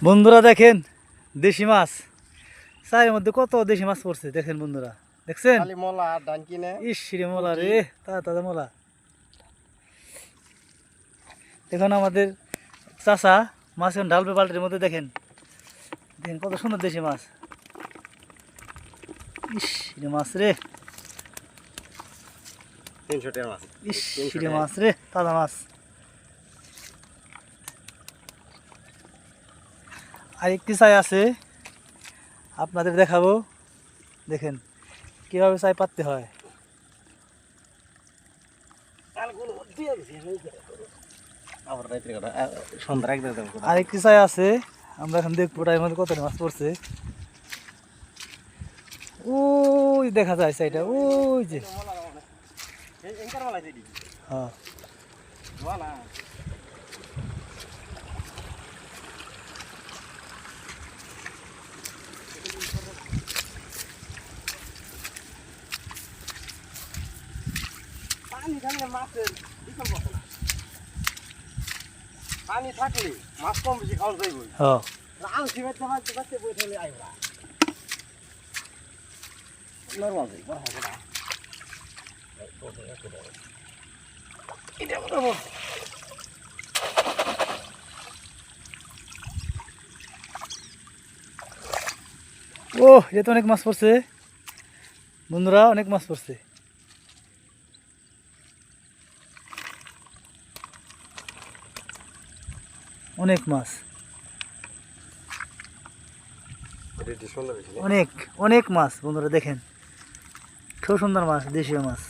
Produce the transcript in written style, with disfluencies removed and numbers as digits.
বন্ধুরা দেখেন দেশি মাছ চায়ের মধ্যে কত দেশি মাছ পড়ছে দেখেন বন্ধুরা, দেখছেন ইস রে মোলা রে, তাজা মোলা। দেখুন আমাদের চাচা মাছ এখন ঢালবে বালতির মধ্যে, দেখেন দেখেন কত সুন্দর দেশি মাছ। ইস রে মাছ রে, 300 টাকা মাছ, ইস রে মাছ রে, তাজা মাছ। আরেকটি চাই আছে আপনাদের দেখাবো, দেখেন কিভাবে চাই পাততে হয়। আরেকটি চাই আছে, আমরা এখন দেখবো এর মধ্যে কত মাছ পড়ছে। ওই দেখা যায় চাইটা, ওই যে হ্যাঁ পানি থাকলে মাছ কম বেশি খাওয়া যাইব। হ্যাঁ আলসি বাচ্চা বাচ্চা বাচ্চা বসে হলে আইব না, নরমাল যাই বড় হবে না। এটা বড় ও এটা তো অনেক মাছ পড়ছে বন্ধুরা, অনেক মাছ পড়ছে। অনেক মাছ, অনেক অনেক মাছ বন্ধুরা, দেখেন খুব সুন্দর মাছ, দেশীয় মাছ।